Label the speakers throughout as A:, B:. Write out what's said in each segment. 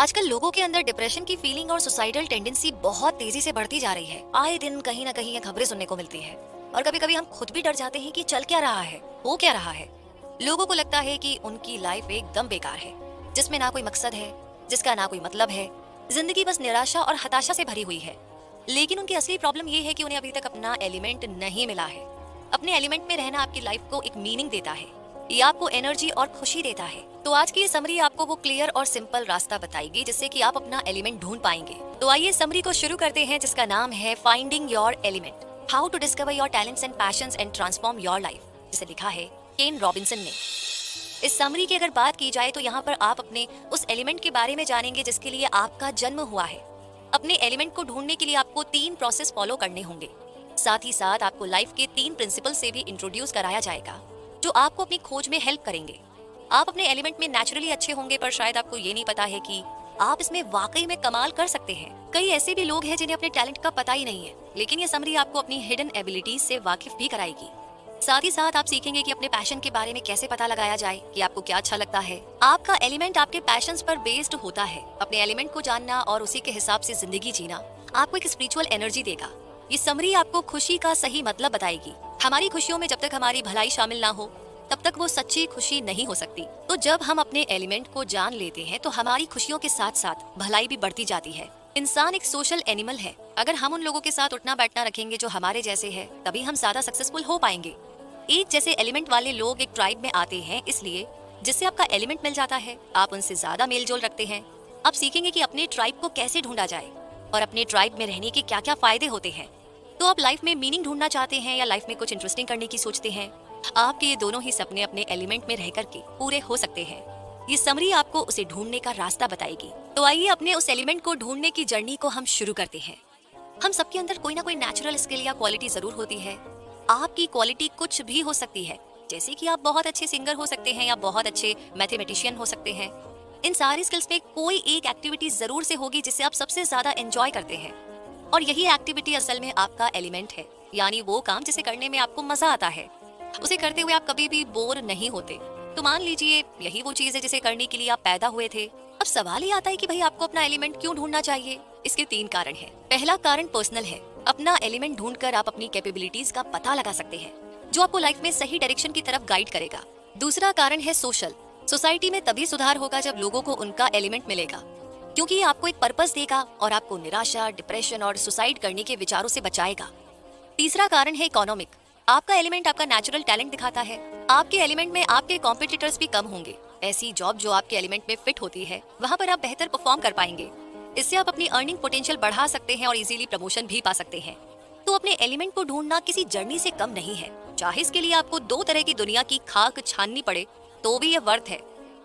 A: आजकल लोगों के अंदर डिप्रेशन की फीलिंग और सुसाइडल टेंडेंसी बहुत तेजी से बढ़ती जा रही है। आए दिन कहीं ना कहीं ये खबरें सुनने को मिलती है और कभी कभी हम खुद भी डर जाते हैं कि चल क्या रहा है, हो क्या रहा है। लोगों को लगता है कि उनकी लाइफ एकदम बेकार है, जिसमें ना कोई मकसद है, जिसका ना कोई मतलब है। जिंदगी बस निराशा और हताशा से भरी हुई है। लेकिन उनकी असली प्रॉब्लम ये है कि उन्हें अभी तक अपना एलिमेंट नहीं मिला है। अपने एलिमेंट में रहना आपकी लाइफ को एक मीनिंग देता है, ये आपको एनर्जी और खुशी देता है। तो आज की ये समरी आपको वो क्लियर और सिंपल रास्ता बताएगी जिससे कि आप अपना एलिमेंट ढूंढ पाएंगे। तो आइए समरी को शुरू करते हैं, जिसका नाम है finding your element, how to discover your talents and passions and transform your life, जिसे लिखा है केन रॉबिन्सन ने। इस समरी की अगर बात की जाए तो यहाँ पर आप अपने उस एलिमेंट के बारे में जानेंगे जिसके लिए आपका जन्म हुआ है। अपने एलिमेंट को ढूंढने के लिए आपको 3 प्रोसेस फॉलो करने होंगे। साथ ही साथ आपको लाइफ के 3 प्रिंसिपल से भी इंट्रोड्यूस कराया जाएगा जो आपको अपनी खोज में हेल्प करेंगे। आप अपने एलिमेंट में नेचुरली अच्छे होंगे, पर शायद आपको ये नहीं पता है कि आप इसमें वाकई में कमाल कर सकते हैं। कई ऐसे भी लोग हैं जिन्हें अपने टैलेंट का पता ही नहीं है, लेकिन ये समरी आपको अपनी हिडन एबिलिटीज से वाकिफ भी कराएगी। साथ ही साथ आप सीखेंगे कि अपने पैशन के बारे में कैसे पता लगाया जाए कि आपको क्या अच्छा लगता है। आपका एलिमेंट आपके पैशंस पर बेस्ड होता है। अपने एलिमेंट को जानना और उसी के हिसाब से जिंदगी जीना आपको एक स्पिरिचुअल एनर्जी देगा। ये समरी आपको खुशी का सही मतलब बताएगी। हमारी खुशियों में जब तक हमारी भलाई शामिल ना हो तब तक वो सच्ची खुशी नहीं हो सकती। तो जब हम अपने एलिमेंट को जान लेते हैं तो हमारी खुशियों के साथ साथ भलाई भी बढ़ती जाती है। इंसान एक सोशल एनिमल है। अगर हम उन लोगों के साथ उठना बैठना रखेंगे जो हमारे जैसे हैं, तभी हम ज्यादा सक्सेसफुल हो पाएंगे। एक जैसे एलिमेंट वाले लोग एक ट्राइब में आते हैं, इसलिए जिससे आपका एलिमेंट मिल जाता है आप उनसे ज्यादा मेल जोल रखते हैं। आप सीखेंगे कि अपने ट्राइब को कैसे ढूंढा जाए और अपने ट्राइब में रहने के क्या क्या फायदे होते हैं। तो आप लाइफ में मीनिंग ढूंढना चाहते हैं या लाइफ में कुछ इंटरेस्टिंग करने की सोचते हैं, आपके ये दोनों ही सपने अपने एलिमेंट में रह करके पूरे हो सकते हैं। ये समरी आपको उसे ढूंढने का रास्ता बताएगी। तो आइए अपने उस एलिमेंट को ढूंढने की जर्नी को हम शुरू करते हैं। हम सबके अंदर कोई ना कोई नेचुरल स्किल या क्वालिटी जरूर होती है। आपकी क्वालिटी कुछ भी हो सकती है, जैसे कि आप बहुत अच्छे सिंगर हो सकते हैं या बहुत अच्छे मैथमेटिशियन हो सकते हैं। इन सारी स्किल्स में कोई एक एक्टिविटी जरूर से होगी जिसे आप सबसे ज्यादा एंजॉय करते हैं, और यही एक्टिविटी असल में आपका एलिमेंट है। यानी वो काम जिसे करने में आपको मजा आता है, उसे करते हुए आप कभी भी बोर नहीं होते। तो मान लीजिए यही वो चीज है जिसे करने के लिए आप पैदा हुए थे। अब सवाल ये आता है कि भाई आपको अपना एलिमेंट क्यों ढूंढना चाहिए। इसके 3 कारण हैं। पहला कारण पर्सनल है। अपना एलिमेंट ढूंढकर आप अपनी कैपेबिलिटीज का पता लगा सकते हैं, जो आपको लाइफ में सही डायरेक्शन की तरफ गाइड करेगा। दूसरा कारण है सोशल। सोसाइटी में तभी सुधार होगा जब लोगों को उनका एलिमेंट मिलेगा, क्योंकि ये आपको एक पर्पस देगा और आपको निराशा, डिप्रेशन और सुसाइड करने के विचारों से बचाएगा। तीसरा कारण है इकोनॉमिक। आपका एलिमेंट आपका नेचुरल टैलेंट दिखाता है। आपके एलिमेंट में आपके कॉम्पिटिटर्स भी कम होंगे। ऐसी जॉब जो आपके एलिमेंट में फिट होती है, वहाँ पर आप बेहतर परफॉर्म कर पाएंगे। इससे आप अपनी अर्निंग पोटेंशियल बढ़ा सकते हैं और इजीली प्रमोशन भी पा सकते हैं। तो अपने एलिमेंट को ढूंढना किसी जर्नी से कम नहीं है। चाहे इसके लिए आपको 2 तरह की दुनिया की खाक छाननी पड़े तो भी ये वर्थ है।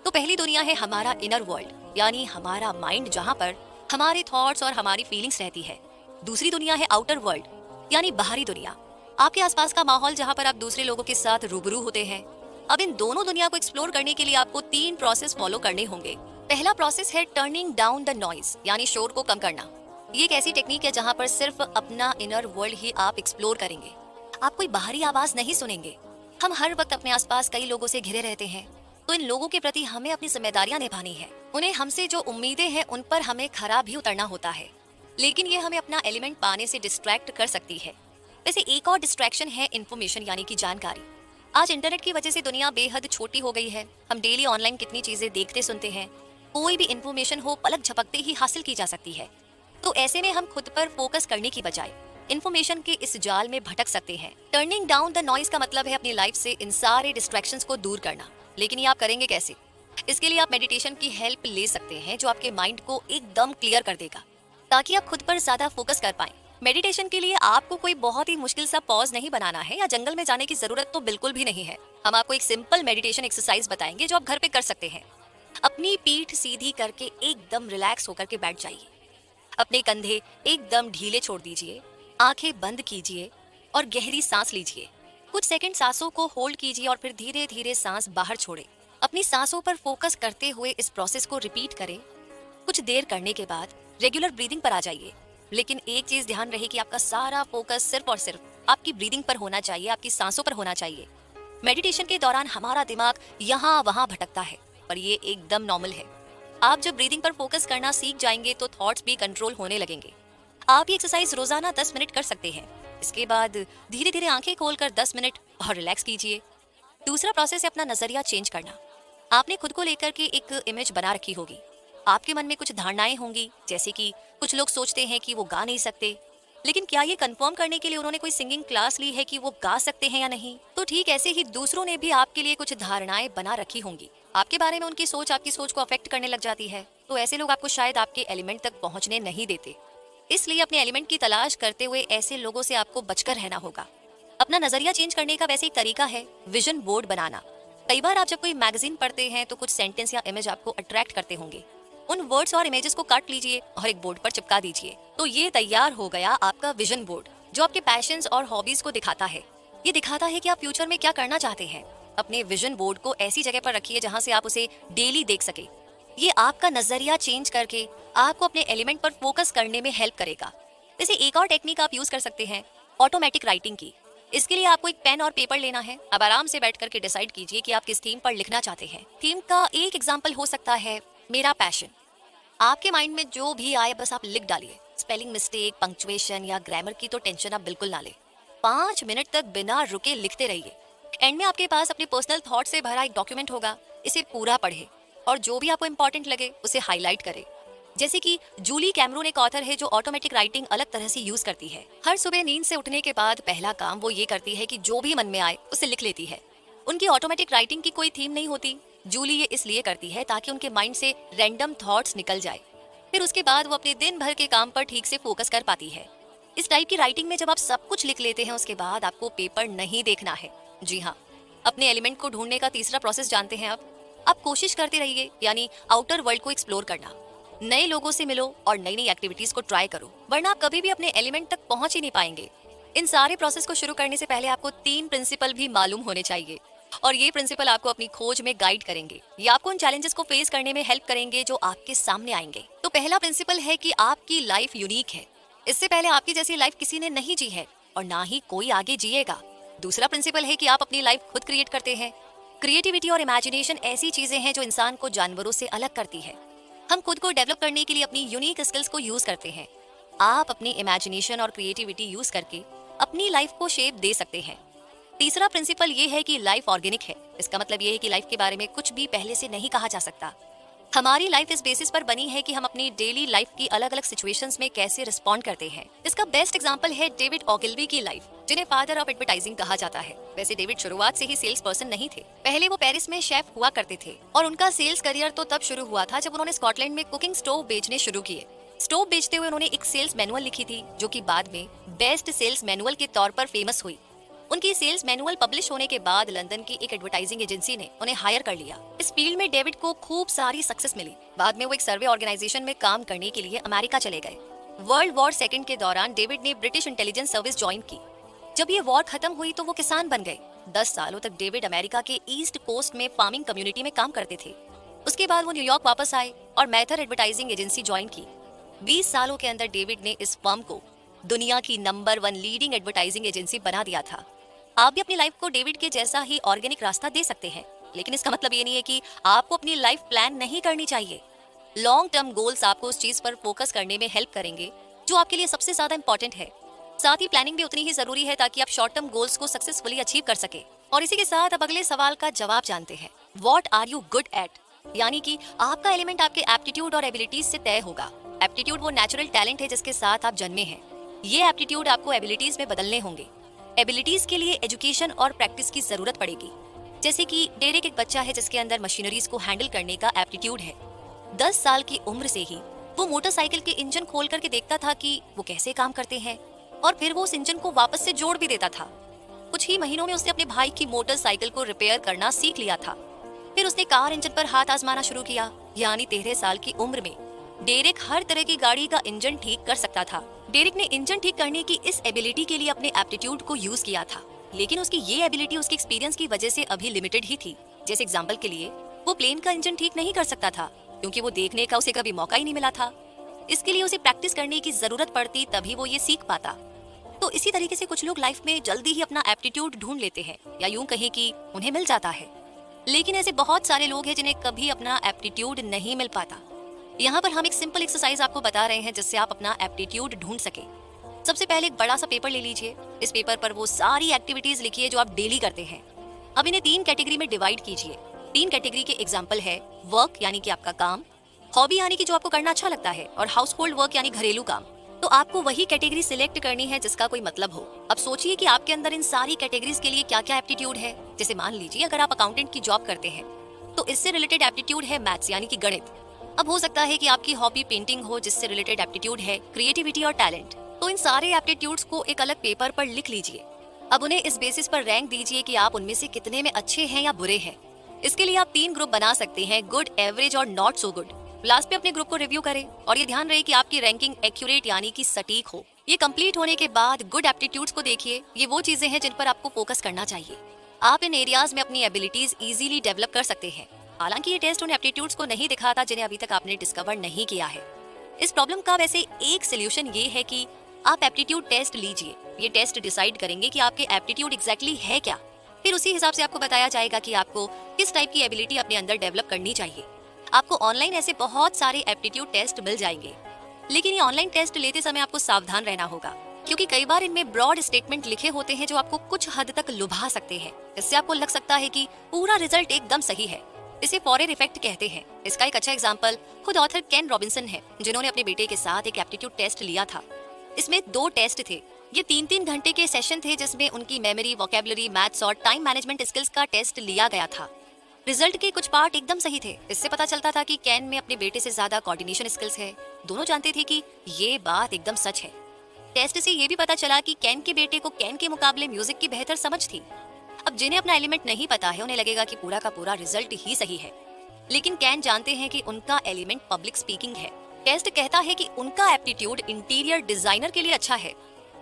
A: तो पहली दुनिया है हमारा इनर वर्ल्ड, यानी हमारा माइंड, जहाँ पर हमारे थॉट्स और हमारी फीलिंग्स रहती है। दूसरी दुनिया है आउटर वर्ल्ड, यानी बाहरी दुनिया, आपके आसपास का माहौल जहाँ पर आप दूसरे लोगों के साथ रूबरू होते हैं। अब इन दोनों दुनिया को एक्सप्लोर करने के लिए आपको 3 प्रोसेस फॉलो करने होंगे। पहला प्रोसेस है टर्निंग डाउन द नॉइज, यानी शोर को कम करना। ये एक ऐसी टेक्निक है जहाँ पर सिर्फ अपना इनर वर्ल्ड ही आप एक्सप्लोर करेंगे। आप कोई बाहरी आवाज नहीं सुनेंगे। हम हर वक्त अपने आसपास कई लोगों से घिरे रहते हैं, तो इन लोगों के प्रति हमें अपनी जिम्मेदारियां निभानी है। उन्हें हमसे जो उम्मीदें हैं उन पर हमें खरा भी उतरना होता है, लेकिन ये हमें अपना एलिमेंट पाने से डिस्ट्रैक्ट कर सकती है। वैसे एक और डिस्ट्रैक्शन है इन्फॉर्मेशन, यानी कि जानकारी। आज इंटरनेट की वजह से दुनिया बेहद छोटी हो गई है। हम डेली ऑनलाइन कितनी चीजें देखते सुनते हैं। कोई भी इन्फॉर्मेशन हो पलक झपकते ही हासिल की जा सकती है। तो ऐसे में हम खुद पर फोकस करने की बजाय इन्फॉर्मेशन के इस जाल में भटक सकते हैं। टर्निंग डाउन द नॉइज का मतलब है अपनी लाइफ से इन सारे डिस्ट्रैक्शंस को दूर करना। लेकिन ये आप करेंगे कैसे? इसके लिए आप मेडिटेशन की हेल्प ले सकते हैं, जो आपके माइंड को एकदम क्लियर कर देगा, ताकि आप खुद पर ज्यादा फोकस कर पाएं। मेडिटेशन के लिए आपको कोई बहुत ही मुश्किल सा पॉज नहीं बनाना है या जंगल में जाने की जरूरत तो बिल्कुल भी नहीं है। हम आपको एक सिंपल मेडिटेशन एक्सरसाइज बताएंगे जो आप घर पे कर सकते हैं। अपनी पीठ सीधी करके एकदम रिलैक्स होकर के बैठ जाइए। अपने कंधे एकदम ढीले छोड़ दीजिए, आंखें बंद कीजिए और गहरी सांस लीजिए। कुछ सेकंड सांसों को होल्ड कीजिए और फिर धीरे धीरे सांस बाहर छोड़े। अपनी सांसों पर फोकस करते हुए इस प्रोसेस को रिपीट करें। कुछ देर करने के बाद रेगुलर ब्रीदिंग पर आ जाइए, लेकिन एक चीज ध्यान रहे कि आपका सारा फोकस सिर्फ और सिर्फ आपकी ब्रीदिंग पर होना चाहिए, आपकी सांसों पर होना चाहिए। मेडिटेशन के दौरान हमारा दिमाग यहाँ वहाँ भटकता है, पर ये एकदम नॉर्मल है। आप जब ब्रीदिंग पर फोकस करना सीख जाएंगे तो थॉट्स भी कंट्रोल होने लगेंगे। आप ये एक्सरसाइज रोजाना 10 मिनट कर सकते हैं। इसके बाद धीरे धीरे आंखें खोलकर 10 मिनट और रिलैक्स कीजिए। दूसरा प्रोसेस है अपना नजरिया चेंज करना। आपने खुद को लेकर के एक इमेज बना रखी होगी। आपके मन में कुछ धारणाएं होंगी, जैसे कि कुछ लोग सोचते हैं कि वो गा नहीं सकते, लेकिन क्या ये कंफर्म करने के लिए उन्होंने कोई सिंगिंग क्लास ली है कि वो गा सकते हैं या नहीं? तो ठीक ऐसे ही दूसरों ने भी आपके लिए कुछ धारणाएं बना रखी होंगी। आपके बारे में उनकी सोच आपकी सोच को अफेक्ट करने लग जाती है। तो ऐसे लोग आपको शायद आपके एलिमेंट तक पहुंचने नहीं देते। इसलिए अपने एलिमेंट की तलाश करते हुए ऐसे लोगों से आपको बचकर रहना होगा। अपना नजरिया चेंज करने का वैसे एक तरीका है विजन बोर्ड बनाना। कई बार आप जब कोई मैगजीन पढ़ते हैं तो कुछ सेंटेंस या इमेज आपको अट्रैक्ट करते होंगे। उन वर्ड्स और इमेजेस को काट लीजिए और एक बोर्ड पर चिपका दीजिए। तो ये तैयार हो गया आपका विजन बोर्ड, जो आपके पैशंस और हॉबीज को दिखाता है। ये दिखाता है कि आप फ्यूचर में क्या करना चाहते हैं। अपने विजन बोर्ड को ऐसी जगह पर रखिए जहां से आप उसे डेली देख सके। ये आपका नजरिया चेंज करके आपको अपने एलिमेंट पर फोकस करने में हेल्प करेगा। वैसे एक और टेक्निक आप यूज कर सकते हैं ऑटोमेटिक राइटिंग की। इसके लिए आपको एक पेन और पेपर लेना है। अब आराम से बैठ करके डिसाइड कीजिए कि आप किस थीम पर लिखना चाहते हैं। थीम का एक एग्जाम्पल हो सकता है मेरा पैशन। आपके माइंड में जो भी आए बस आप लिख डालिए। स्पेलिंग मिस्टेक, पंक्चुएशन या ग्रामर की तो टेंशन आप बिल्कुल ना ले। 5 मिनट तक बिना रुके लिखते रहिए। एंड में आपके पास अपने पर्सनल थॉट से भरा एक डॉक्यूमेंट होगा। इसे पूरा पढ़े और जो भी आपको इंपॉर्टेंट लगे उसे हाईलाइट करें। जैसे कि जूली कैमरून एक ऑथर है जो ऑटोमेटिक राइटिंग अलग तरह से यूज करती है। हर सुबह नींद से उठने के बाद पहला काम वो ये करती है कि जो भी मन में आए उसे लिख लेती है। उनकी ऑटोमेटिक राइटिंग की कोई थीम नहीं होती। जूली ये इसलिए करती है ताकि उनके माइंड से रैंडम थॉट्स निकल जाए। फिर उसके बाद वो अपने दिन भर के काम पर ठीक से फोकस कर पाती है। इस टाइप की राइटिंग में जब आप सब कुछ लिख लेते हैं उसके बाद आपको पेपर नहीं देखना है। जी हाँ, अपने एलिमेंट को ढूंढने का तीसरा प्रोसेस जानते हैं आप कोशिश करते रहिए, यानी आउटर वर्ल्ड को एक्सप्लोर करना। नए लोगों से मिलो और नई नई एक्टिविटीज को ट्राई करो, वरना आप कभी भी अपने एलिमेंट तक पहुंच ही नहीं पाएंगे। इन सारे प्रोसेस को शुरू करने से पहले आपको 3 प्रिंसिपल भी मालूम होने चाहिए और ये प्रिंसिपल आपको अपनी खोज में गाइड करेंगे। ये आपको उन चैलेंजेस को फेस करने में हेल्प करेंगे जो आपके सामने आएंगे। तो पहला प्रिंसिपल है कि आपकी लाइफ यूनिक है। इससे पहले आपकी जैसी लाइफ किसी ने नहीं जी है और ना ही कोई आगे जिएगा। दूसरा प्रिंसिपल है कि आप अपनी लाइफ खुद क्रिएट करते हैं। क्रिएटिविटी और इमेजिनेशन ऐसी चीजें हैं जो इंसान को जानवरों से अलग करती है। हम खुद को डेवलप करने के लिए अपनी यूनिक स्किल्स को यूज करते हैं। आप अपनी इमेजिनेशन और क्रिएटिविटी यूज करके अपनी लाइफ को शेप दे सकते हैं। तीसरा प्रिंसिपल ये है कि लाइफ ऑर्गेनिक है। इसका मतलब ये है कि लाइफ के बारे में कुछ भी पहले से नहीं कहा जा सकता। हमारी लाइफ इस बेसिस पर बनी है कि हम अपनी डेली लाइफ की अलग अलग सिचुएशंस में कैसे रिस्पॉन्ड करते हैं। इसका बेस्ट एग्जांपल है डेविड ओगिल्वी की लाइफ, जिन्हें फादर ऑफ एडवर्टाइजिंग कहा जाता है। वैसे डेविड शुरुआत से ही सेल्स पर्सन नहीं थे। पहले वो पेरिस में शेफ हुआ करते थे और उनका सेल्स करियर तो तब शुरू हुआ था जब उन्होंने स्कॉटलैंड में कुकिंग स्टोव बेचने शुरू किए। स्टोव बेचते हुए उन्होंने एक सेल्स मैनुअल लिखी थी जो कि बाद में बेस्ट सेल्स मैनुअल के तौर पर फेमस हुई। उनकी सेल्स मैनुअल पब्लिश होने के बाद लंदन की एक एडवर्टाइजिंग एजेंसी ने उन्हें हायर कर लिया। इस फील्ड में डेविड को खूब सारी सक्सेस मिली। बाद में वो एक सर्वे ऑर्गेनाइजेशन में काम करने के लिए अमेरिका चले गए। वर्ल्ड वॉर सेकंड के दौरान डेविड ने ब्रिटिश इंटेलिजेंस सर्विस ज्वाइन की। जब ये वॉर खत्म हुई तो वो किसान बन गए। 10 सालों तक डेविड अमेरिका के ईस्ट कोस्ट में फार्मिंग कम्युनिटी में काम करते थे। उसके बाद वो न्यूयॉर्क वापस आए और मैथर एडवर्टाइजिंग एजेंसी ज्वाइन की। 20 सालों के अंदर डेविड ने इस फर्म को दुनिया की नंबर 1 लीडिंग एडवर्टाइजिंग एजेंसी बना दिया था। आप भी अपनी लाइफ को डेविड के जैसा ही ऑर्गेनिक रास्ता दे सकते हैं, लेकिन इसका मतलब ये नहीं है कि आपको अपनी लाइफ प्लान नहीं करनी चाहिए। लॉन्ग टर्म गोल्स आपको उस चीज पर फोकस करने में हेल्प करेंगे जो आपके लिए सबसे ज्यादा इंपॉर्टेंट है। साथ ही प्लानिंग भी उतनी ही जरूरी है ताकि आप शॉर्ट टर्म गोल्स को सक्सेसफुली अचीव कर सके। और इसी के साथ अब अगले सवाल का जवाब जानते हैं, what are you good at, यानी कि आपका एलिमेंट आपके एप्टीट्यूड और एबिलिटीज से तय होगा। एप्टीट्यूड वो नेचुरल टैलेंट है जिसके साथ आप जन्मे हैं। ये एप्टीट्यूड आपको एबिलिटीज में बदलने होंगे। एबिलिटीज के लिए एजुकेशन और प्रैक्टिस की जरूरत पड़ेगी। जैसे कि डेरेक एक बच्चा है जिसके अंदर मशीनरीज को हैंडल करने का एप्टीट्यूड है। 10 साल की उम्र से ही वो मोटरसाइकिल के इंजन खोल करके देखता था कि वो कैसे काम करते हैं और फिर वो उस इंजन को वापस से जोड़ भी देता था। कुछ ही महीनों में उसने अपने भाई की मोटरसाइकिल को रिपेयर करना सीख लिया था। फिर उसने कार इंजन पर हाथ आजमाना शुरू किया। यानी 13 साल की उम्र में डेरेक हर तरह की गाड़ी का इंजन ठीक कर सकता था। डेरेक ने इंजन ठीक करने की इस एबिलिटी के लिए अपने एप्टीट्यूड को यूज किया था, लेकिन उसकी ये एबिलिटी उसके एक्सपीरियंस की वजह से अभी लिमिटेड ही थी। जैसे एग्जांपल के लिए वो प्लेन का इंजन ठीक नहीं कर सकता था क्योंकि वो देखने का उसे कभी मौका ही नहीं मिला था। इसके लिए उसे प्रैक्टिस करने की जरूरत पड़ती, तभी वो ये सीख पाता। तो इसी तरीके से कुछ लोग लाइफ में जल्दी ही अपना एप्टीट्यूड ढूंढ लेते हैं, या यूं कहें कि उन्हें मिल जाता है। लेकिन ऐसे बहुत सारे लोग हैं जिन्हें कभी अपना एप्टीट्यूड नहीं मिल पाता। यहाँ पर हम एक सिंपल एक्सरसाइज आपको बता रहे हैं जिससे आप अपना एप्टीट्यूड ढूंढ सके। सबसे पहले एक बड़ा सा पेपर ले लीजिए। इस पेपर पर वो सारी एक्टिविटीज लिखिए जो आप डेली करते हैं। अब इन्हें 3 कैटेगरी में डिवाइड कीजिए। 3 कैटेगरी के एग्जाम्पल है वर्क यानी कि आपका काम, हॉबी यानी कि जो आपको करना अच्छा लगता है, और हाउस होल्ड वर्क यानी घरेलू काम। तो आपको वही कैटेगरी सिलेक्ट करनी है जिसका कोई मतलब हो। अब सोचिए कि आपके अंदर इन सारी कैटेगरीज के लिए क्या क्या एप्टीट्यूड है। जैसे मान लीजिए अगर आप अकाउंटेंट की जॉब करते हैं तो इससे रिलेटेड एप्टीट्यूड है मैथ्स यानी कि गणित। अब हो सकता है कि आपकी हॉबी पेंटिंग हो जिससे रिलेटेड एप्टीट्यूड है क्रिएटिविटी और टैलेंट। तो इन सारे एप्टीट्यूड्स को एक अलग पेपर पर लिख लीजिए। अब उन्हें इस बेसिस पर रैंक दीजिए कि आप उनमें से कितने में अच्छे हैं या बुरे हैं। इसके लिए आप 3 ग्रुप बना सकते हैं, गुड, एवरेज और नॉट सो गुड। लास्ट पे अपने ग्रुप को रिव्यू करें और ये ध्यान रहे कि आपकी रैंकिंग एक्यूरेट यानी कि सटीक हो। ये कंप्लीट होने के बाद गुड एप्टीट्यूड्स को देखिए। ये वो चीजें हैं जिन पर आपको फोकस करना चाहिए। आप इन एरियाज में अपनी एबिलिटीज इजीली डेवलप कर सकते हैं। हालांकि ये टेस्ट उन एप्टीट्यूड्स को नहीं दिखाता जिन्हें अभी तक आपने डिस्कवर नहीं किया है। इस प्रॉब्लम का वैसे एक सोल्यूशन ये है कि आप एप्टीट्यूड टेस्ट लीजिए। ये टेस्ट डिसाइड करेंगे कि आपके एप्टीट्यूड एग्जैक्टली है क्या। फिर उसी हिसाब से आपको बताया जाएगा कि आपको किस टाइप की एबिलिटी अपने अंदर डेवलप करनी चाहिए। आपको ऑनलाइन ऐसे बहुत सारे एप्टीट्यूड टेस्ट मिल जाएंगे, लेकिन ये ऑनलाइन टेस्ट लेते समय आपको सावधान रहना होगा, क्योंकि कई बार इनमें ब्रॉड स्टेटमेंट लिखे होते हैं जो आपको कुछ हद तक लुभा सकते हैं। इससे आपको लग सकता है कि पूरा रिजल्ट एकदम सही है। इसे फॉरेन इफेक्ट कहते हैं। इसका एक अच्छा एग्जाम्पल खुद ऑथर केन रॉबिन्सन है, जिन्होंने अपने बेटे के साथ एक एप्टीट्यूड टेस्ट लिया था। इसमें 2 टेस्ट थे। ये 3-3 घंटे के सेशन थे जिसमें उनकी मेमोरी, वोकेबलरी, मैथ्स और टाइम मैनेजमेंट स्किल्स का टेस्ट लिया गया था। रिजल्ट के कुछ पार्ट एकदम सही थे। इससे पता चलता था कि कैन में अपने बेटे से ज्यादा कोऑर्डिनेशन स्किल्स है। दोनों जानते थे कि ये बात एकदम सच है। टेस्ट से ये भी पता चला कि कैन के बेटे को कैन के मुकाबले म्यूजिक की बेहतर समझ थी। अब जिन्हें अपना एलिमेंट नहीं पता है उन्हें लगेगा कि पूरा का पूरा रिजल्ट ही सही है, लेकिन कैन जानते हैं कि उनका एलिमेंट पब्लिक स्पीकिंग है। टेस्ट कहता है कि उनका एप्टीट्यूड इंटीरियर डिजाइनर के लिए अच्छा है।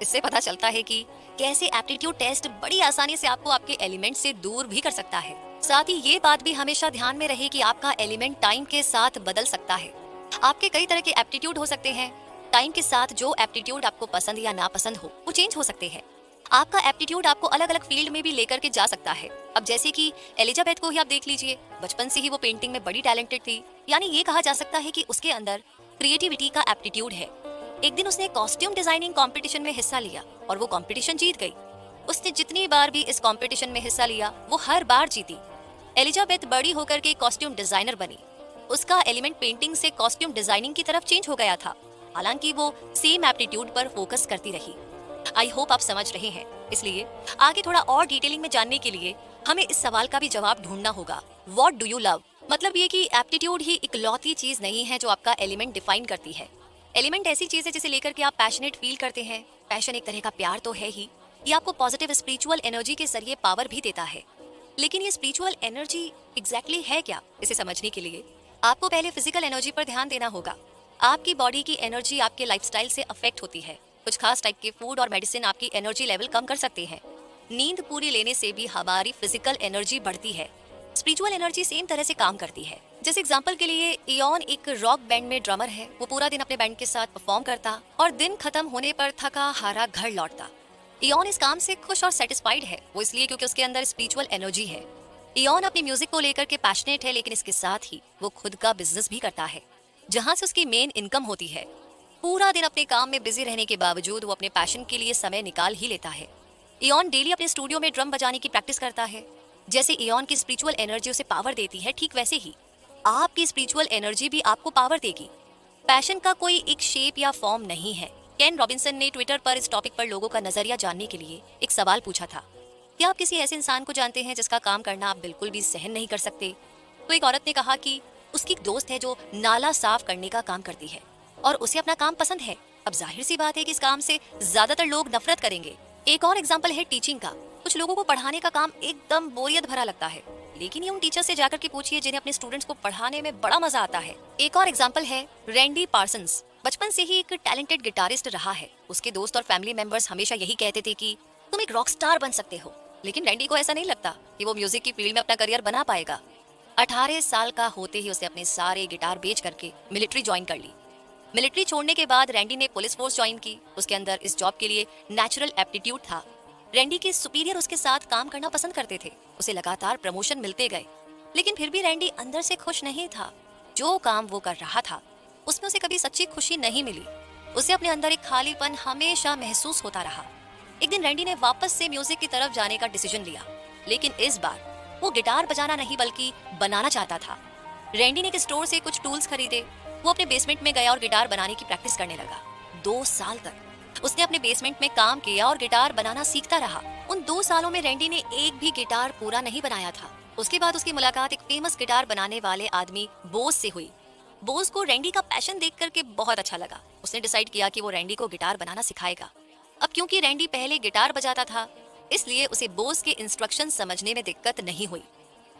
A: इससे पता चलता है कि कैसे एप्टीट्यूड टेस्ट बड़ी आसानी से आपको आपके एलिमेंट से दूर भी कर सकता है। साथ ही ये बात भी हमेशा ध्यान में रहे कि आपका एलिमेंट टाइम के साथ बदल सकता है। आपके कई तरह के एप्टीट्यूड हो सकते हैं। टाइम के साथ जो एप्टीट्यूड आपको पसंद या नापसंद हो वो चेंज हो सकते हैं। आपका एप्टीट्यूड आपको अलग अलग फील्ड में भी लेकर के जा सकता है। अब जैसे कि एलिजाबेथ को ही आप देख लीजिए, बचपन से ही वो पेंटिंग में बड़ी टैलेंटेड थी। यानी ये कहा जा सकता है कि उसके अंदर क्रिएटिविटी का एप्टीट्यूड है। एक दिन उसने कॉस्ट्यूम डिजाइनिंग कंपटीशन में हिस्सा लिया और वो कंपटीशन जीत गई। उसने जितनी बार भी इस कंपटीशन में हिस्सा लिया वो हर बार जीती। एलिजाबेथ बड़ी होकर के कॉस्ट्यूम डिजाइनर बनी। उसका एलिमेंट पेंटिंग से कॉस्ट्यूम डिजाइनिंग की तरफ चेंज हो गया था, हालांकि वो सेम एप्टीट्यूड पर फोकस करती रही। आई होप आप समझ रहे हैं। इसलिए आगे थोड़ा और डिटेलिंग में जानने के लिए हमें इस सवाल का भी जवाब ढूंढना होगा, व्हाट डू यू लव? मतलब ये कि एप्टीट्यूड ही इकलौती चीज नहीं है जो आपका एलिमेंट डिफाइन करती है। एलिमेंट ऐसी चीज है जिसे लेकर के आप पैशनेट फील करते हैं। पैशन एक तरह का प्यार तो है ही, ये आपको पॉजिटिव स्पिरिचुअल एनर्जी के जरिए पावर भी देता है। लेकिन ये स्पिरिचुअल एनर्जी एग्जैक्टली है क्या, इसे समझने के लिए आपको पहले फिजिकल एनर्जी पर ध्यान देना होगा। आपकी बॉडी की एनर्जी आपके लाइफस्टाइल से अफेक्ट होती है। कुछ खास टाइप के फूड और मेडिसिन आपकी एनर्जी लेवल कम कर सकते हैं। नींद पूरी लेने से भी हमारी फिजिकल एनर्जी बढ़ती है। स्पिरिचुअल एनर्जी सेम तरह से काम करती है। जैसे एग्जांपल के लिए इयॉन एक रॉक बैंड में ड्रमर है। वो पूरा दिन अपने बैंड के साथ परफॉर्म करता और दिन खत्म होने पर थका हारा घर लौटता। इयॉन इस काम से खुश और सेटिस्फाइड है। वो इसलिए क्योंकि उसके अंदर स्पिरिचुअल एनर्जी है। इयॉन अपनी म्यूजिक को लेकर के पैशनेट है, लेकिन इसके साथ ही वो खुद का बिजनेस भी करता है जहाँ से उसकी मेन इनकम होती है। पूरा दिन अपने काम में बिजी रहने के बावजूद वो अपने पैशन के लिए समय निकाल ही लेता है। इयॉन डेली अपने स्टूडियो में ड्रम बजाने की प्रैक्टिस करता है। जैसे इयॉन की स्पिरिचुअल एनर्जी उसे पावर देती है, ठीक वैसे ही आपकी स्पिरिचुअल एनर्जी भी आपको पावर देगी। पैशन का कोई एक शेप या फॉर्म नहीं है। केन रॉबिन्सन ने ट्विटर पर इस टॉपिक पर लोगों का नजरिया जानने के लिए एक सवाल पूछा था, क्या आप किसी ऐसे इंसान को जानते हैं जिसका काम करना आप बिल्कुल भी सहन नहीं कर सकते? तो एक औरत ने कहा कि उसकी एक दोस्त है जो नाला साफ करने का काम करती है और उसे अपना काम पसंद है। अब जाहिर सी बात है कि इस काम से ज्यादातर लोग नफरत करेंगे। एक और एग्जांपल है टीचिंग का। कुछ लोगों को पढ़ाने का काम एकदम बोरियत भरा लगता है, लेकिन ये उन टीचर से जाकर के पूछिए जिन्हें अपने स्टूडेंट्स को पढ़ाने में बड़ा मजा आता है। एक और एग्जांपल है रैंडी पार्सन्स। बचपन से ही एक टैलेंटेड गिटारिस्ट रहा है। उसके दोस्त और फैमिली मेंबर्स हमेशा यही कहते थे कि तुम एक रॉक स्टार बन सकते हो, लेकिन रैंडी को ऐसा नहीं लगता कि वो म्यूजिक की फील्ड में अपना करियर बना पाएगा। 18 साल का होते ही उसे अपने सारे गिटार बेच करके मिलिट्री ज्वाइन कर ली। मिलिट्री छोड़ने के बाद रैंडी ने पुलिस फोर्स ज्वाइन की। उसके अंदर इस जॉब के लिए नेचुरल एप्टीट्यूड था। रैंडी के सुपीरियर उसके साथ काम करना पसंद करते थे। उसे लगातार प्रमोशन मिलते गए। लेकिन फिर भी रैंडी अंदर से खुश नहीं था। जो काम वो कर रहा था उसमें उसे कभी सच्ची खुशी नहीं मिली। उसे अपने अंदर एक खालीपन हमेशा महसूस होता रहा। एक दिन रैंडी ने वापस से म्यूजिक की तरफ जाने का डिसीजन लिया, लेकिन इस बार वो गिटार बजाना नहीं बल्कि बनाना चाहता था। रैंडी ने एक स्टोर से कुछ टूल्स खरीदे। वो अपने बेसमेंट में गया और गिटार बनाने की प्रैक्टिस करने लगा। 2 साल तक उसने अपने बेसमेंट में काम किया और गिटार बनाना सीखता रहा। उन 2 सालों में रैंडी ने एक भी गिटार पूरा नहीं बनाया था। उसके बाद उसकी मुलाकात एक फेमस गिटार बनाने वाले आदमी बोस से हुई। बोस को रैंडी का पैशन देख करके बहुत अच्छा लगा। उसने डिसाइड किया कि वो रैंडी को गिटार बनाना सिखाएगा। अब क्योंकि रैंडी पहले गिटार बजाता था, इसलिए उसे बोस के इंस्ट्रक्शन समझने में दिक्कत नहीं हुई।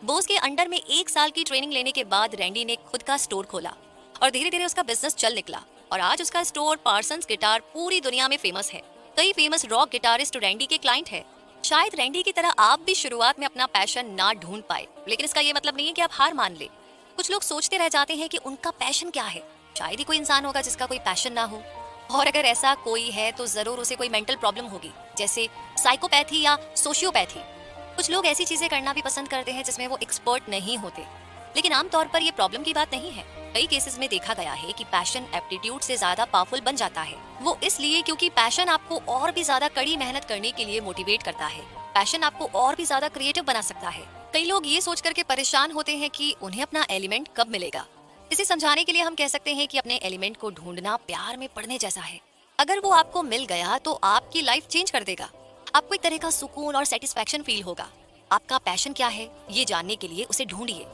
A: बोस के अंडर में 1 साल की ट्रेनिंग लेने के बाद रैंडी ने खुद का स्टोर खोला और धीरे धीरे उसका बिजनेस चल निकला और आज उसका स्टोर पार्सन्स गिटार पूरी दुनिया में फेमस है। कई फेमस रॉक गिटारिस्ट रैंडी के क्लाइंट है। शायद रैंडी की तरह आप भी शुरुआत में अपना पैशन ना ढूंढ पाए, लेकिन इसका ये मतलब नहीं है कि आप हार मान ले। कुछ लोग सोचते रह जाते हैं कि उनका पैशन क्या है। शायद ही कोई इंसान होगा जिसका कोई पैशन ना हो, और अगर ऐसा कोई है तो जरूर उसे कोई मेंटल प्रॉब्लम होगी, जैसे साइकोपैथी या सोशियोपैथी। कुछ लोग ऐसी चीजें करना भी पसंद करते हैं जिसमें वो एक्सपर्ट नहीं होते, लेकिन आमतौर पर ये प्रॉब्लम की बात नहीं है। कई केसेस में देखा गया है कि पैशन एप्टीट्यूड से ज्यादा पावरफुल बन जाता है। वो इसलिए क्योंकि पैशन आपको और भी ज्यादा कड़ी मेहनत करने के लिए मोटिवेट करता है। पैशन आपको और भी ज्यादा क्रिएटिव बना सकता है। कई लोग ये सोच करके परेशान होते हैं कि उन्हें अपना एलिमेंट कब मिलेगा। इसे समझाने के लिए हम कह सकते हैं कि अपने एलिमेंट को ढूंढना प्यार में पड़ने जैसा है। अगर वो आपको मिल गया तो आपकी लाइफ चेंज कर देगा। आपको एक तरह का सुकून और सेटिस्फैक्शन फील होगा। आपका पैशन क्या है ये जानने के लिए उसे ढूंढिए।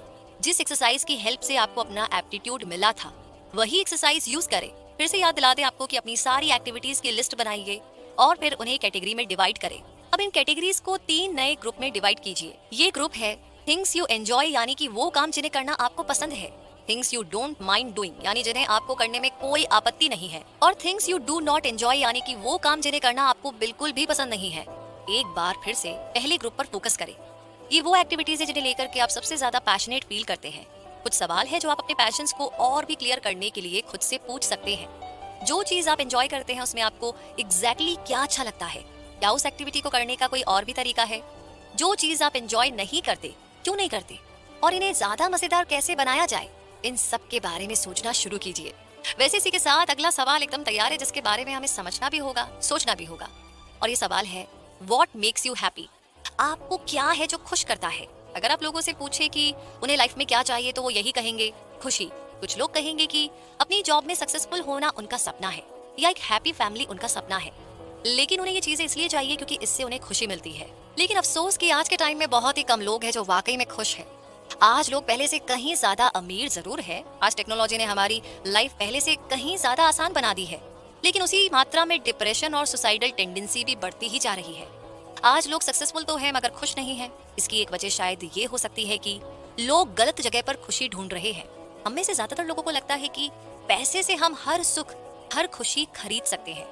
A: जिस एक्सरसाइज की हेल्प से आपको अपना एप्टीट्यूड मिला था वही एक्सरसाइज यूज करें। फिर से याद दिला दें आपको कि अपनी सारी एक्टिविटीज की लिस्ट बनाइए और फिर उन्हें कैटेगरी में डिवाइड करें। अब इन कैटेगरीज को 3 नए ग्रुप में डिवाइड कीजिए। ये ग्रुप है थिंग्स यू एंजॉय, यानी कि वो काम जिन्हें करना आपको पसंद है। Things you don't mind doing, यानी जिन्हें आपको करने में कोई आपत्ति नहीं है। और things you do not enjoy, यानी कि वो काम जिन्हें करना आपको बिल्कुल भी पसंद नहीं है। एक बार फिर से पहले ग्रुप पर फोकस करें। ये वो एक्टिविटीज है जिन्हें लेकर के आप सबसे ज्यादा पैशनेट फील करते हैं। कुछ सवाल है जो आप अपने पैशंस को और भी क्लियर करने के लिए खुद से पूछ सकते हैं। जो चीज आप एंजॉय करते हैं उसमें आपको एग्जैक्टली क्या अच्छा लगता है? क्या उस एक्टिविटी को करने का कोई और भी तरीका है? जो चीज आप एंजॉय नहीं करते, क्यों नहीं करते, और इन्हें ज्यादा मजेदार कैसे बनाया जाए, इन सब के बारे में सोचना शुरू कीजिए। वैसे इसी के साथ अगला सवाल एकदम तैयार है जिसके बारे में हमें समझना भी होगा, सोचना भी होगा। और ये सवाल है, व्हाट मेक्स यू हैप्पी? आपको क्या है जो खुश करता है? अगर आप लोगों से पूछे कि उन्हें लाइफ में क्या चाहिए तो वो यही कहेंगे, खुशी। कुछ लोग कहेंगे कि अपनी जॉब में सक्सेसफुल होना उनका सपना है, या एक हैप्पी फैमिली उनका सपना है। लेकिन उन्हें ये चीजें इसलिए चाहिए क्योंकि इससे उन्हें खुशी मिलती है। लेकिन अफसोस कि आज के टाइम में बहुत ही कम लोग हैं जो वाकई में खुश हैं। आज लोग पहले से कहीं ज्यादा अमीर जरूर है। आज टेक्नोलॉजी ने हमारी लाइफ पहले से कहीं ज्यादा आसान बना दी है, लेकिन उसी मात्रा में डिप्रेशन और सुसाइडल टेंडेंसी भी बढ़ती ही जा रही है। आज लोग सक्सेसफुल तो है मगर खुश नहीं है। इसकी एक वजह शायद ये हो सकती है कि लोग गलत जगह पर खुशी ढूंढ रहे हैं। हम में से ज्यादातर लोगों को लगता है कि पैसे से हम हर सुख, हर खुशी खरीद सकते हैं,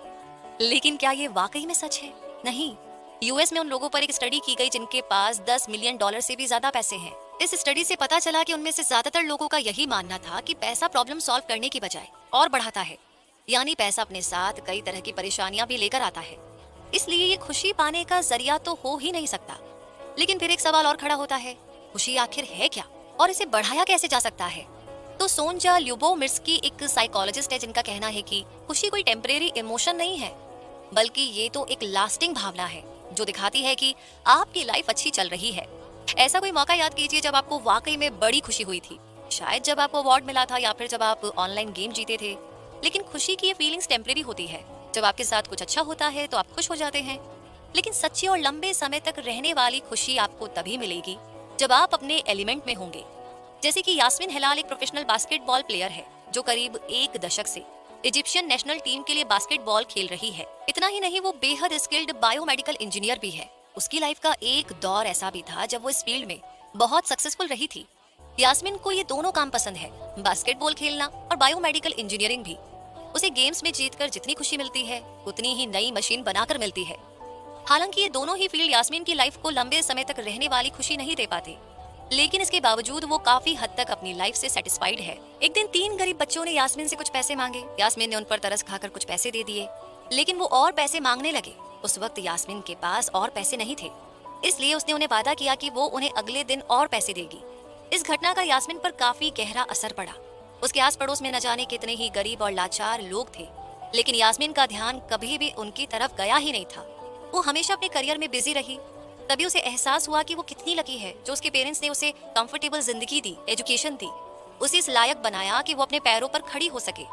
A: लेकिन क्या ये वाकई में सच है? नहीं। यूएस में उन लोगों पर एक स्टडी की गई जिनके पास $10 मिलियन से भी ज्यादा पैसे हैं। इस स्टडी से पता चला कि उनमें से ज्यादातर लोगों का यही मानना था कि पैसा प्रॉब्लम सॉल्व करने की बजाय और बढ़ाता है, यानी पैसा अपने साथ कई तरह की परेशानियां भी लेकर आता है। इसलिए ये खुशी पाने का जरिया तो हो ही नहीं सकता। लेकिन फिर एक सवाल और खड़ा होता है, खुशी आखिर है क्या और इसे बढ़ाया कैसे जा सकता है? तो सोंजा ल्यूबोमिर्स्की एक साइकोलॉजिस्ट है जिनका कहना है कि खुशी कोई टेम्परेरी इमोशन नहीं है, बल्कि ये तो एक लास्टिंग भावना है जो दिखाती है कि आपकी लाइफ अच्छी चल रही है। ऐसा कोई मौका याद कीजिए जब आपको वाकई में बड़ी खुशी हुई थी। शायद जब आपको अवार्ड मिला था या फिर जब आप ऑनलाइन गेम जीते थे। लेकिन खुशी की ये फीलिंग्स टेम्परेरी होती है। जब आपके साथ कुछ अच्छा होता है तो आप खुश हो जाते हैं, लेकिन सच्ची और लंबे समय तक रहने वाली खुशी आपको तभी मिलेगी जब आप अपने एलिमेंट में होंगे। जैसे कि यास्मिन हिलाल एक प्रोफेशनल बास्केटबॉल प्लेयर है जो करीब 1 दशक से इजिप्शियन नेशनल टीम के लिए बास्केटबॉल खेल रही है। इतना ही नहीं, वो बेहद स्किल्ड बायोमेडिकल इंजीनियर भी है। उसकी लाइफ का एक दौर ऐसा भी था जब वो इस फील्ड में बहुत सक्सेसफुल रही थी। यास्मिन को ये दोनों काम पसंद है, बास्केटबॉल खेलना और बायोमेडिकल इंजीनियरिंग भी। उसे गेम्स में जीतकर जितनी खुशी मिलती है उतनी ही नई मशीन बनाकर मिलती है। हालांकि ये दोनों ही फील्ड यास्मिन की लाइफ को लंबे समय तक रहने वाली खुशी नहीं दे पाते, लेकिन इसके बावजूद वो काफी हद तक अपनी लाइफ से सेटिस्फाइड है। एक दिन 3 गरीब बच्चों ने यास्मिन से कुछ पैसे मांगे। यास्मिन ने उन पर तरस खाकर कुछ पैसे दे दिए, लेकिन वो और पैसे मांगने लगे। उस वक्त यास्मिन के पास और पैसे नहीं थे, इसलिए उसने उन्हें वादा किया कि वो उन्हें अगले दिन और पैसे देगी। इस घटना का यास्मीन पर काफी गहरा असर पड़ा। उसके आस पड़ोस में न जाने कितने ही गरीब और लाचार लोग थे, लेकिन यास्मीन का ध्यान कभी भी उनकी तरफ गया ही नहीं था। वो हमेशा अपने करियर में बिजी रही। तभी उसे एहसास हुआ कि वो कितनी लकी है जो उसके पेरेंट्स ने उसे कंफर्टेबल जिंदगी दी, एजुकेशन दी, उसे इस लायक बनाया कि वो अपने पैरों पर खड़ी हो सके।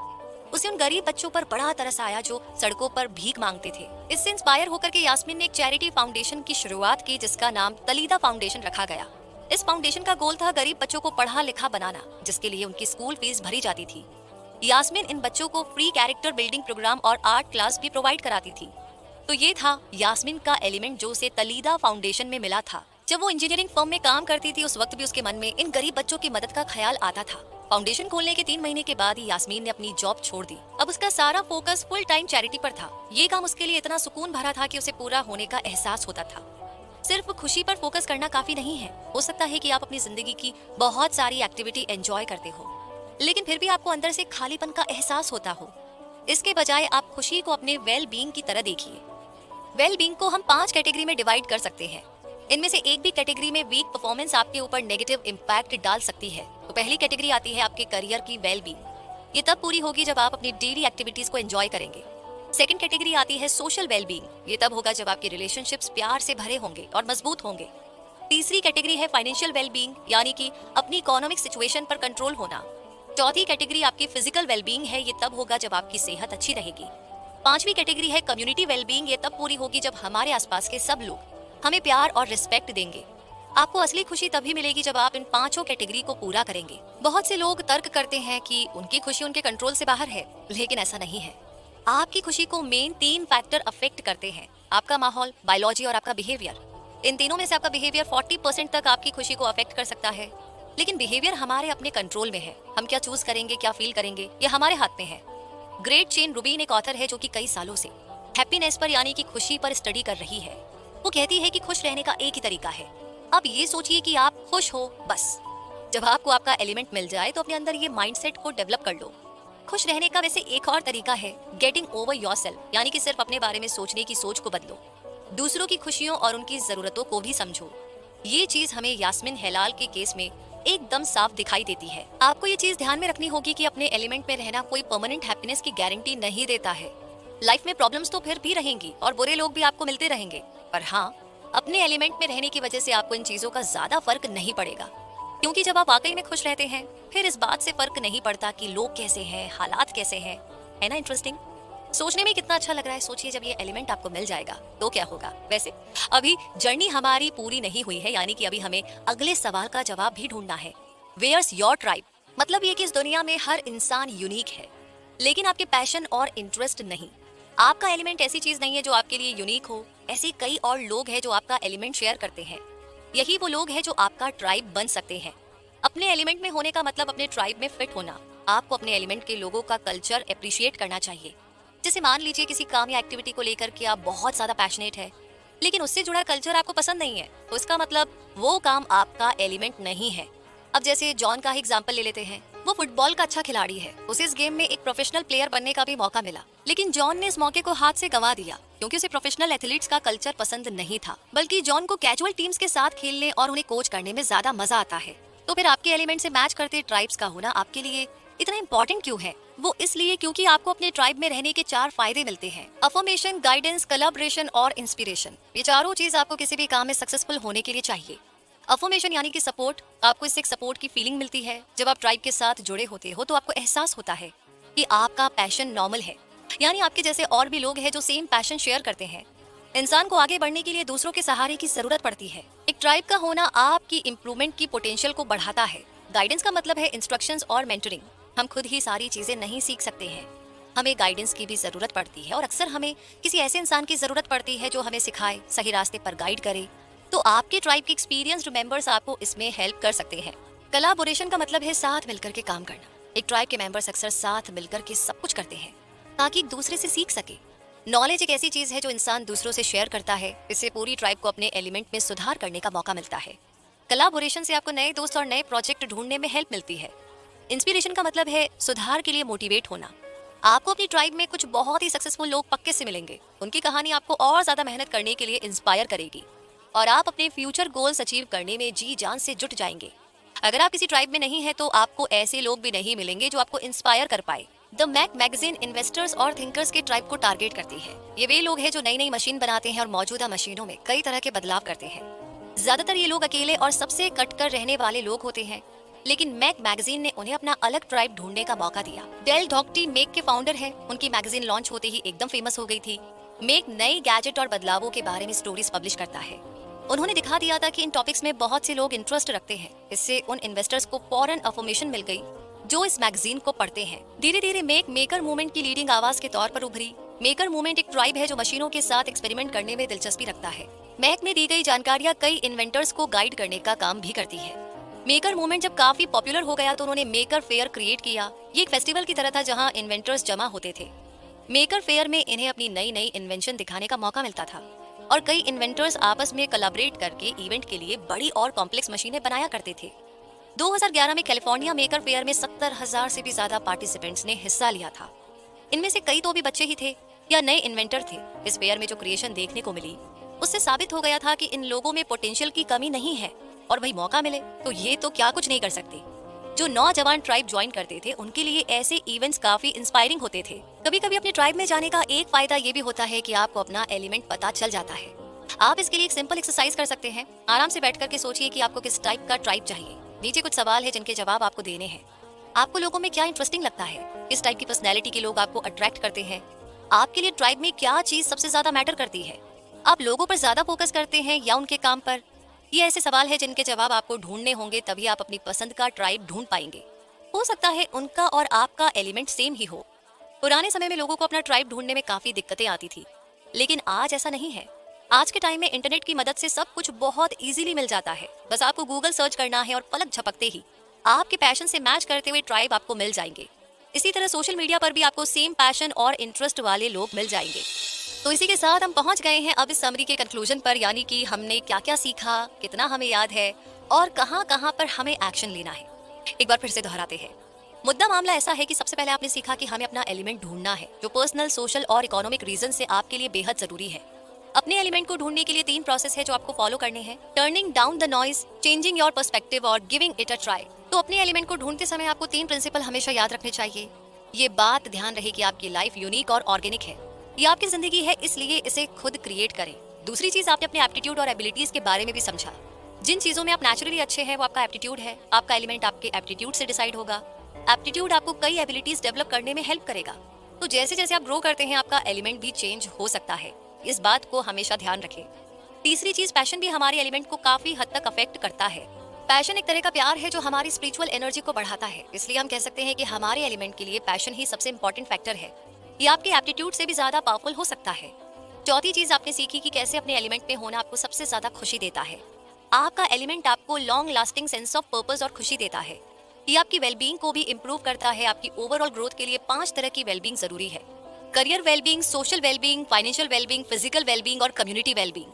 A: उसे उन गरीब बच्चों पर बड़ा तरस आया जो सड़कों पर भीख मांगते थे। इससे इंस्पायर होकर के यास्मीन ने एक चैरिटी फाउंडेशन की शुरुआत की जिसका नाम तलीदा फाउंडेशन रखा गया। इस फाउंडेशन का गोल था गरीब बच्चों को पढ़ा लिखा बनाना, जिसके लिए उनकी स्कूल फीस भरी जाती थी। यास्मीन इन बच्चों को फ्री कैरेक्टर बिल्डिंग प्रोग्राम और आर्ट क्लास भी प्रोवाइड कराती थी। तो ये था यास्मीन का एलिमेंट जो उसे तलीदा फाउंडेशन में मिला था। जब वो इंजीनियरिंग फर्म में काम करती थी उस वक्त भी उसके मन में इन गरीब बच्चों की मदद का ख्याल आता था। फाउंडेशन खोलने के 3 महीने के बाद ही यास्मीन ने अपनी जॉब छोड़ दी। अब उसका सारा फोकस फुल टाइम चैरिटी पर था। ये काम उसके लिए इतना सुकून भरा था कि उसे पूरा होने का एहसास होता था। सिर्फ खुशी पर फोकस करना काफी नहीं है। हो सकता है कि आप अपनी जिंदगी की बहुत सारी एक्टिविटी एंजॉय करते हो, लेकिन फिर भी आपको अंदर से खालीपन का एहसास होता हो। इसके बजाय आप खुशी को अपने वेल बीइंग की तरह देखिए। वेल बीइंग को हम 5 कैटेगरी में डिवाइड कर सकते हैं। इनमें से एक भी कैटेगरी में वीक परफॉर्मेंस आपके ऊपर नेगेटिव इम्पैक्ट डाल सकती है। तो पहली कैटेगरी आती है आपके करियर की वेल बीइंग। ये तब पूरी होगी जब आप अपनी डेली एक्टिविटीज को एंजॉय करेंगे। सेकंड कैटेगरी आती है सोशल वेल बीइंग। ये तब होगा जब आपके रिलेशनशिप्स प्यार से भरे होंगे और मजबूत होंगे। तीसरी कैटेगरी है फाइनेंशियल वेल बीइंग, यानी कि अपनी इकोनॉमिक सिचुएशन पर कंट्रोल होना। चौथी कैटेगरी आपकी फिजिकल वेल बीइंग है। ये तब होगा जब आपकी सेहत अच्छी रहेगी। पांचवी कैटेगरी है कम्युनिटी वेल बीइंग। ये तब पूरी होगी जब हमारे आसपास के सब लोग हमें प्यार और रिस्पेक्ट देंगे। आपको असली खुशी तभी मिलेगी जब आप इन 5 कैटेगरी को पूरा करेंगे। बहुत से लोग तर्क करते हैं कि उनकी खुशी उनके कंट्रोल से बाहर है, लेकिन ऐसा नहीं है। आपकी खुशी को मेन 3 फैक्टर अफेक्ट करते हैं, आपका माहौल, बायोलॉजी और आपका बिहेवियर। इन तीनों में से आपका बिहेवियर 40% तक आपकी खुशी को अफेक्ट कर सकता है। लेकिन बिहेवियर हमारे अपने कंट्रोल में है। हम क्या चूज करेंगे, क्या फील करेंगे, ये हमारे हाथ में है। ग्रेट चेन रूबिन एक ऑथर है जो कि कई सालों से हैप्पीनेस पर यानी कि खुशी पर स्टडी कर रही है। वो कहती है कि खुश रहने का एक ही तरीका है। अब ये सोचिए कि आप खुश हो बस। जब आपको आपका एलिमेंट मिल जाए तो अपने अंदर ये माइंडसेट को डेवलप कर लो। खुश रहने का वैसे एक और तरीका है गेटिंग ओवर योरसेल्फ, यानी कि सिर्फ अपने बारे में सोचने की सोच को बदलो। दूसरों की खुशियों और उनकी जरूरतों को भी समझो। ये चीज हमें यास्मीन हेलाल के केस में एकदम साफ दिखाई देती है। आपको ये चीज ध्यान में रखनी होगी कि अपने एलिमेंट में रहना कोई परमानेंट हैप्पीनेस की गारंटी नहीं देता है। लाइफ में प्रॉब्लम्स तो फिर भी रहेंगी और बुरे लोग भी आपको मिलते रहेंगे, पर हाँ, अपने एलिमेंट में रहने की वजह से आपको इन चीजों का ज्यादा फर्क नहीं पड़ेगा। क्योंकि जब आप वाकई में खुश रहते हैं फिर इस बात से फर्क नहीं पड़ता कि लोग कैसे हैं, हालात कैसे हैं। है ना इंटरेस्टिंग? सोचने में कितना अच्छा लग रहा है। सोचिए जब ये एलिमेंट आपको मिल जाएगा तो क्या होगा। वैसे अभी जर्नी हमारी पूरी नहीं हुई है, यानी कि अभी हमें अगले सवाल का जवाब भी ढूंढना है। Where's your tribe? मतलब ये कि इस दुनिया में हर इंसान यूनिक है, लेकिन आपके पैशन और इंटरेस्ट नहीं। आपका एलिमेंट ऐसी चीज नहीं है जो आपके लिए यूनिक हो। ऐसे कई और लोग हैं जो आपका एलिमेंट शेयर करते हैं। यही वो लोग हैं जो आपका ट्राइब बन सकते हैं। अपने एलिमेंट में होने का मतलब अपने ट्राइब में फिट होना। आपको अपने एलिमेंट के लोगों का कल्चर अप्रिशिएट करना चाहिए। जैसे मान लीजिए किसी काम या एक्टिविटी को लेकर के आप बहुत ज्यादा पैशनेट है, लेकिन उससे जुड़ा कल्चर आपको पसंद नहीं है, तो इसका मतलब वो काम आपका एलिमेंट नहीं है। अब जैसे जॉन का एग्जांपल ले लेते हैं। वो फुटबॉल का अच्छा खिलाड़ी है, उसे इस गेम में एक प्रोफेशनल प्लेयर बनने का भी मौका मिला, लेकिन जॉन ने इस मौके को हाथ से गंवा दिया क्योंकि उसे प्रोफेशनल एथलीट्स का कल्चर पसंद नहीं था। बल्कि जॉन को कैजुअल टीम्स के साथ खेलने और उन्हें कोच करने में ज्यादा मजा आता है। तो फिर आपके एलिमेंट से मैच करते ट्राइब्स का होना आपके लिए इतना इंपॉर्टेंट क्यों है? वो इसलिए क्योंकि आपको अपने ट्राइब में रहने के 4 फायदे मिलते हैं। अफर्मेशन, गाइडेंस, कोलैबोरेशन और इंस्पिरेशन। ये चारों चीज आपको किसी भी काम में सक्सेसफुल होने के लिए चाहिए। अफर्मेशन यानी कि सपोर्ट। आपको इससे एक सपोर्ट की फीलिंग मिलती है। जब आप ट्राइब के साथ जुड़े होते हो तो आपको एहसास होता है कि आपका पैशन नॉर्मल है, यानी आपके जैसे और भी लोग हैं जो सेम पैशन शेयर करते हैं। इंसान को आगे बढ़ने के लिए दूसरों के सहारे की जरूरत पड़ती है। एक ट्राइब का होना आपकी इम्प्रूवमेंट की पोटेंशियल को बढ़ाता है। गाइडेंस का मतलब है इंस्ट्रक्शंस और मेंटरिंग। हम खुद ही सारी चीजें नहीं सीख सकते हैं, हमें गाइडेंस की भी जरूरत पड़ती है, और अक्सर हमें किसी ऐसे इंसान की जरूरत पड़ती है जो हमें सिखाए, सही रास्ते पर गाइड करे। तो आपके ट्राइब के एक्सपीरियंस्ड मेंबर्स आपको इसमें हेल्प कर सकते हैं। कोलैबोरेशन का मतलब है साथ मिलकर के काम करना। एक ट्राइब के मेंबर्स अक्सर साथ मिलकर के सब कुछ करते हैं ताकि एक दूसरे से सीख सके। नॉलेज एक ऐसी चीज है जो इंसान दूसरों से शेयर करता है। इससे पूरी ट्राइब को अपने एलिमेंट में सुधार करने का मौका मिलता है। कोलैबोरेशन से आपको नए दोस्त और नए प्रोजेक्ट ढूंढने में हेल्प मिलती है। इंस्पिरेशन का मतलब है सुधार के लिए मोटिवेट होना। आपको अपनी ट्राइब में कुछ बहुत ही सक्सेसफुल लोग पक्के से मिलेंगे। उनकी कहानी आपको और ज्यादा मेहनत करने के लिए इंस्पायर करेगी और आप अपने फ्यूचर गोल्स अचीव करने में जी जान से जुट जाएंगे। अगर आप किसी ट्राइब में नहीं है तो आपको ऐसे लोग भी नहीं मिलेंगे जो आपको इंस्पायर कर पाए। द मैक मैगजीन इन्वेस्टर्स और थिंकर्स के ट्राइब को टारगेट करती है। ये वे लोग हैं जो नई नई मशीन बनाते हैं और मौजूदा मशीनों में कई तरह के बदलाव करते हैं। ज्यादातर ये लोग अकेले और सबसे कटकर रहने वाले लोग होते हैं, लेकिन मैक मैगजीन ने उन्हें अपना अलग ट्राइब ढूंढने का मौका दिया। डेल डॉक्टी मैक के फाउंडर हैं। उनकी मैगजीन लॉन्च होते ही एकदम फेमस हो गई थी। मैक नई गैजेट और बदलावों के बारे में स्टोरीज पब्लिश करता है। उन्होंने दिखा दिया था कि इन टॉपिक्स में बहुत से लोग इंटरेस्ट रखते हैं। इससे उन इन्वेस्टर्स को फौरन अफर्मेशन मिल गई जो इस मैगजीन को पढ़ते हैं। धीरे धीरे मैक मेकर मूवमेंट की लीडिंग आवाज के तौर पर उभरी। मेकर मूवमेंट एक ट्राइब है जो मशीनों के साथ एक्सपेरिमेंट करने में दिलचस्पी रखता है। मैक में दी गई जानकारियां कई इन्वेंटर्स को गाइड करने का काम भी करती है। मेकर मूवमेंट जब काफी पॉपुलर हो गया तो उन्होंने मेकर फेयर क्रिएट किया। ये एक फेस्टिवल की तरह था जहां इन्वेंटर्स जमा होते थे। मेकर फेयर में इन्हें अपनी नई नई इन्वेंशन दिखाने का मौका मिलता था और कई इन्वेंटर्स आपस में कोलैबोरेट करके इवेंट के लिए बड़ी और कॉम्प्लेक्स मशीनें बनाया करते थे। 2011 में कैलिफोर्निया मेकर फेयर में 70,000 से भी ज्यादा पार्टिसिपेंट्स ने हिस्सा लिया था। इनमें से कई तो भी बच्चे ही थे या नए इन्वेंटर थे। इस फेयर में जो क्रिएशन देखने को मिली उससे साबित हो गया था कि इन लोगों में पोटेंशियल की कमी नहीं है और भाई मौका मिले तो ये तो क्या कुछ नहीं कर सकते। जो नौजवान ट्राइब ज्वाइन करते थे उनके लिए ऐसे इवेंट्स काफी इंस्पायरिंग होते थे। कभी कभी अपने ट्राइब में जाने का एक फायदा ये भी होता है कि आपको अपना एलिमेंट पता चल जाता है। आप इसके लिए एक सिंपल एक्सरसाइज कर सकते हैं। आराम से बैठ करके सोचिए कि आपको किस टाइप का ट्राइब चाहिए। नीचे कुछ सवाल है जिनके जवाब आपको देने हैं। आपको लोगों में क्या इंटरेस्टिंग लगता है, किस टाइप की पर्सनैलिटी के लोग आपको अट्रैक्ट करते हैं, आपके लिए ट्राइब में क्या चीज सबसे ज्यादा मैटर करती है, आप लोगों पर ज्यादा फोकस करते हैं या उनके काम पर। ये ऐसे सवाल है जिनके जवाब आपको ढूंढने होंगे, तभी आप अपनी पसंद का ट्राइब ढूंढ पाएंगे। हो सकता है उनका और आपका एलिमेंट सेम ही हो। पुराने समय में लोगों को अपना ट्राइब ढूंढने में काफी दिक्कतें आती थी, लेकिन आज ऐसा नहीं है। आज के टाइम में इंटरनेट की मदद से सब कुछ बहुत इजीली मिल जाता है। बस आपको गूगल सर्च करना है और पलक झपकते ही आपके पैशन से मैच करते हुए ट्राइब आपको मिल जाएंगे। इसी तरह सोशल मीडिया पर भी आपको सेम पैशन और इंटरेस्ट वाले लोग मिल जाएंगे। तो इसी के साथ हम पहुंच गए हैं अब इस समरी के कंक्लूजन पर, यानी कि हमने क्या क्या सीखा, कितना हमें याद है और कहां कहां पर हमें एक्शन लेना है। एक बार फिर से दोहराते हैं। मुद्दा मामला ऐसा है कि सबसे पहले आपने सीखा कि हमें अपना एलिमेंट ढूंढना है जो पर्सनल, सोशल और इकोनॉमिक रीजन से आपके लिए बेहद जरूरी है। अपने एलिमेंट को ढूंढने के लिए 3 प्रोसेस है जो आपको फॉलो करने हैं: turning down the noise, changing your perspective और गिविंग इट अ ट्राई। तो अपने एलिमेंट को ढूंढते समय आपको 3 प्रिंसिपल हमेशा याद रखने चाहिए। ये बात ध्यान रहे कि आपकी लाइफ यूनिक और ऑर्गेनिक है। ये आपकी जिंदगी है, इसलिए इसे खुद क्रिएट करें। दूसरी चीज, आपने अपने एप्टीट्यूड और एबिलिटीज के बारे में भी समझा। जिन चीजों में आप नेचुरली अच्छे हैं वो आपका एप्टीट्यूड है। आपका एलिमेंट आपके एप्टीट्यूड से डिसाइड होगा। एप्टीट्यूड आपको कई एबिलिटीज डेवलप करने में हेल्प करेगा। तो जैसे जैसे आप ग्रो करते हैं आपका एलिमेंट भी चेंज हो सकता है। इस बात को हमेशा ध्यान रखें। तीसरी चीज, पैशन भी हमारे एलिमेंट को काफी हद तक अफेक्ट करता है। पैशन एक तरह का प्यार है जो हमारी स्पिरिचुअल एनर्जी को बढ़ाता है। इसलिए हम कह सकते हैं कि हमारे एलिमेंट के लिए पैशन ही सबसे इंपॉर्टेंट फैक्टर है। ये आपके एप्टीट्यूड से भी ज्यादा पावरफुल हो सकता है। चौथी चीज आपने सीखी कि कैसे अपने एलिमेंट में होना आपको सबसे ज्यादा खुशी देता है। आपका एलिमेंट आपको long lasting sense of purpose और खुशी देता है। ये आपकी वेलबींग को भी इम्प्रूव करता है। आपकी ओवरऑल ग्रोथ के लिए 5 तरह की वेलबींग जरूरी है: career wellbeing, social wellbeing, financial wellbeing, physical wellbeing और कम्युनिटी वेलबींग।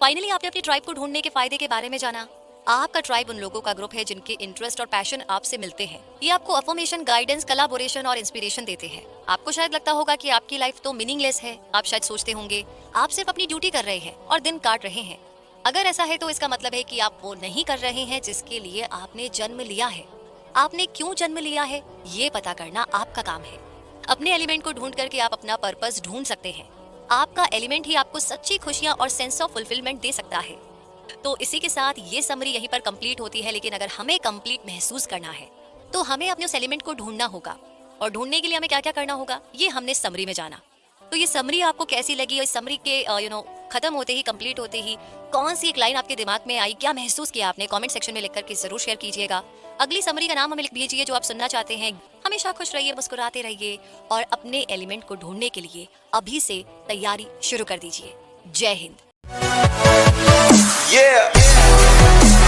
A: फाइनली आपने अपनी ट्राइब को ढूंढने के फायदे के बारे में जाना। आपका ट्राइब उन लोगों का ग्रुप है जिनके इंटरेस्ट और पैशन आपसे मिलते हैं। ये आपको अफर्मेशन, गाइडेंस, कोलैबोरेशन और इंस्पिरेशन देते हैं। आपको शायद लगता होगा कि आपकी लाइफ तो मीनिंगलेस है। आप शायद सोचते होंगे आप सिर्फ अपनी ड्यूटी कर रहे हैं और दिन काट रहे हैं। अगर ऐसा है तो इसका मतलब है कि आप वो नहीं कर रहे हैं जिसके लिए आपने जन्म लिया है। आपने क्यों जन्म लिया है ये पता करना आपका काम है। अपने एलिमेंट को ढूंढ करके आप अपना पर्पस ढूंढ सकते हैं। आपका एलिमेंट ही आपको सच्ची खुशियां और सेंस ऑफ फुलफिलमेंट दे सकता है। तो इसी के साथ ये समरी यहीं पर कंप्लीट होती है। लेकिन अगर हमें कंप्लीट महसूस करना है तो हमें अपने उस एलिमेंट को ढूंढना होगा। और ढूंढने के लिए हमें क्या क्या करना होगा ये हमने समरी में जाना। तो ये समरी आपको कैसी लगी और इस समरी के खत्म होते ही, कंप्लीट होते ही कौन सी एक लाइन आपके दिमाग में आई, क्या महसूस किया आपने, कमेंट सेक्शन में लिख करके जरूर शेयर कीजिएगा। अगली समरी का नाम हमें लिख भेजिए जो आप सुनना चाहते हैं। हमेशा खुश रहिए, मुस्कुराते रहिए और अपने एलिमेंट को ढूंढने के लिए अभी से तैयारी शुरू कर दीजिए। जय हिंद।
B: Yeah.